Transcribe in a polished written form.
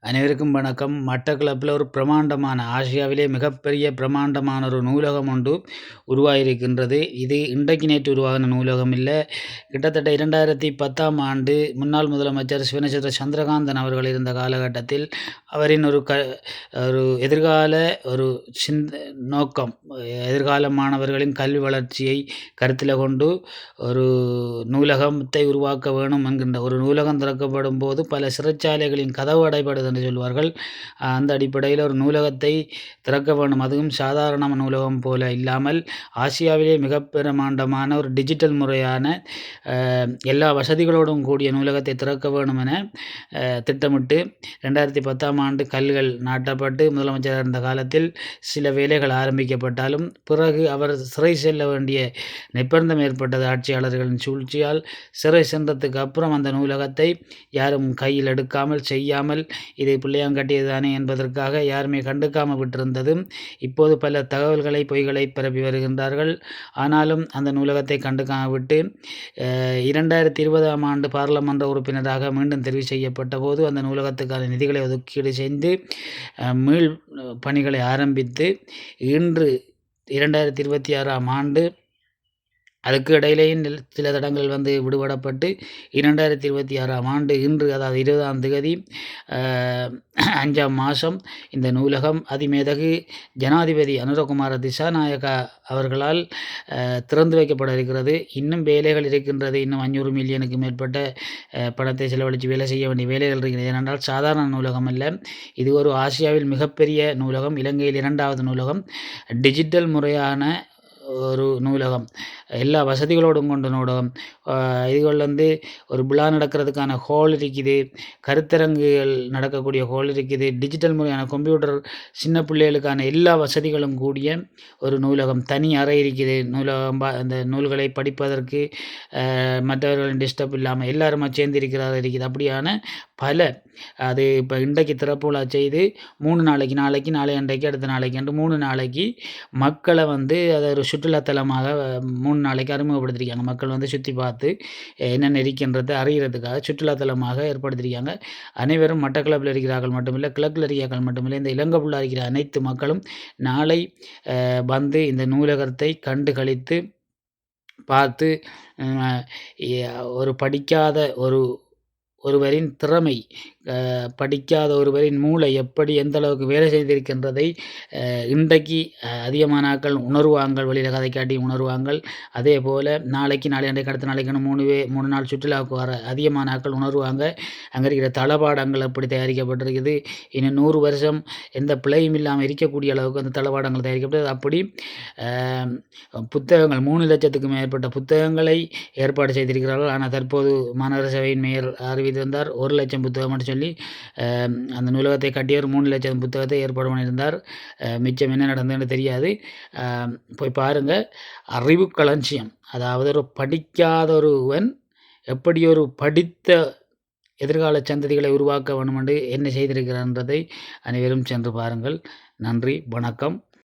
அனைவருக்கும் வணக்கம். மட்டக்களப்பில் ஒரு பிரமாண்டமான ஆசியாவிலே மிகப்பெரிய பிரமாண்டமான ஒரு நூலகம் ஒன்று உருவாகியிருக்கின்றது. இது இன்றைக்கு நேற்று உருவாகின நூலகம் இல்லை. கிட்டத்தட்ட 2010ஆம் ஆண்டு முன்னாள் முதலமைச்சர் சிவனேஸ்வர சந்திரகாந்தன் அவர்கள் இருந்த காலகட்டத்தில் அவரின் ஒரு எதிர்கால ஒரு நோக்கம், எதிர்கால மாணவர்களின் கல்வி வளர்ச்சியை கருத்தில் கொண்டு ஒரு நூலகத்தை உருவாக்க வேணும் என்கின்ற ஒரு நூலகம் திறக்கப்படும் போது பல சிறைச்சாலைகளின் கதவு அடைபடுது என்று சொல்வார்கள். அந்த அடிப்படையில் ஒரு நூலகத்தை திறக்க வேண்டும். அதுவும் சாதாரண நூலகம் போல இல்லாமல் ஆசியாவிலே மிக பிரமாண்டமான ஒரு டிஜிட்டல் முறையான எல்லா வசதிகளோடும் கூடிய நூலகத்தை திறக்க வேண்டும் என திட்டமிட்டு 2010ஆம் ஆண்டு கல்கள் நாட்டப்பட்டு முதலமைச்சர் இருந்த காலத்தில் சில வேலைகள் ஆரம்பிக்கப்பட்டாலும் பிறகு அவர் சிறை செல்ல வேண்டிய நிர்பந்தம் ஏற்பட்டது. ஆட்சியாளர்களின் சூழ்ச்சியால் சிறை சென்றதுக்கு அப்புறம் அந்த நூலகத்தை யாரும் கையில் எடுக்காமல் செய்யாமல் இது பிள்ளையாங்கட்டியது தானே என்பதற்காக யாருமே கண்டுக்காமல் விட்டிருந்ததும் இப்போது பல தகவல்களை பொய்களை பரப்பி வருகின்றார்கள். ஆனாலும் அந்த நூலகத்தை கண்டுக்காமல் விட்டு 2020ஆம் ஆண்டு பாராளுமன்ற உறுப்பினராக மீண்டும் தெரிவு செய்யப்பட்ட போது அந்த நூலகத்துக்கான நிதிகளை ஒதுக்கீடு செய்து மீள் பணிகளை ஆரம்பித்து இன்று 2026ஆம் ஆண்டு அதுக்கு இடையிலேயும் சில தடங்கள் விடுபடப்பட்டு 2026ஆம் ஆண்டு இன்று, அதாவது 20ஆம் தேதி 5ஆம் மாதம் இந்த நூலகம் அதிமேதகு ஜனாதிபதி அனுரகுமார திசாநாயக்கா அவர்களால் திறந்து வைக்கப்பட இருக்கிறது. இன்னும் வேலைகள் இருக்கின்றது. இன்னும் 500 மில்லியனுக்கு மேற்பட்ட பணத்தை செலவழித்து வேலை செய்ய வேண்டிய வேலைகள் இருக்கிறது. ஏனென்றால் சாதாரண நூலகம் அல்ல, இது ஒரு ஆசியாவில் மிகப்பெரிய நூலகம், இலங்கையில் 2வது நூலகம், டிஜிட்டல் முறையான ஒரு நூலகம், எல்லா வசதிகளோடும் கொண்ட நூலகம். இதுகள் ஒரு விழா நடக்கிறதுக்கான ஹால் இருக்குது, கருத்தரங்குகள் நடக்கக்கூடிய ஹால் இருக்குது, டிஜிட்டல் முறையான கம்ப்யூட்டர், சின்ன பிள்ளைகளுக்கான எல்லா வசதிகளும் கூடிய ஒரு நூலகம், தனி அறை இருக்குது. அந்த நூல்களை படிப்பதற்கு மற்றவர்களின் டிஸ்டர்ப் இல்லாமல் எல்லாரும் சேர்ந்து இருக்குது. அப்படியான பல அது இப்போ இன்றைக்கு திறப்பு விழா செய்து 3 நாளைக்கு, நாளை அன்றைக்கு, அடுத்த நாளைக்கு என்று 3 நாளைக்கு மக்களை அதை ஒரு சுற்றுலாத்தலமாக 3 நாளைக்கு அறிமுகப்படுத்திருக்காங்க. மக்கள் சுற்றி பார்த்து என்னென்ன இருக்கின்றதை அறிகிறதுக்காக சுற்றுலாத்தலமாக ஏற்படுத்தியிருக்காங்க. அனைவரும் மட்டக்களப்பில் இருக்கிறார்கள் மட்டுமில்லை, கிழக்கில் இருக்கிறார்கள் மட்டுமில்லை, இந்த இலங்கை ஃபுல்லாக இருக்கிற அனைத்து மக்களும் நாளை இந்த நூலகத்தை கண்டு களித்து பார்த்து ஒரு படிக்காத ஒருவரின் திறமை, படிக்காத ஒருவரின் மூளை எப்படி எந்த அளவுக்கு வேலை செய்திருக்கின்றதை இன்றைக்கு அதிகமான ஆட்கள் உணர்வாங்கள், வெளியில் கதை காட்டி உணர்வாங்கள். அதே போல் நாளைக்கு, நாளை அன்றைக்கு, அடுத்த நாளைக்கு 3 நாள் சுற்றுலாவுக்கு வர அதிகமான ஆட்கள் உணர்வாங்க. அங்கே இருக்கிற தளபாடங்கள் எப்படி தயாரிக்கப்பட்டிருக்குது, இன்னும் 100 வருஷம் எந்த பிழையும் இல்லாமல் இருக்கக்கூடிய அளவுக்கு அந்த தளபாடங்கள் தயாரிக்கப்பட்டது. அப்படி புத்தகங்கள் 3 லட்சத்துக்கும் மேற்பட்ட புத்தகங்களை ஏற்பாடு செய்திருக்கிறார்கள். ஆனால் தற்போது மாநகர சபையின் மேயர் அறிவித்திருந்தார் 1 லட்சம் புத்தகம் மட்டும் சொல்லி. அந்த நூலகத்தை கட்டியவர் 3 லட்சம் புத்தகத்தை ஏற்பாடு பண்ணியிருந்தார். மிச்சம் என்ன நடந்ததுன்னு தெரியாது, போய் பாருங்கள். அறிவு களஞ்சியம், அதாவது ஒரு படிக்காத ஒருவன் எப்படி ஒரு படித்த எதிர்கால சந்ததிகளை உருவாக்க வேண்டும் என்று என்ன செய்திருக்கிறான்றதை அனைவரும் சென்று பாருங்கள். நன்றி, வணக்கம்.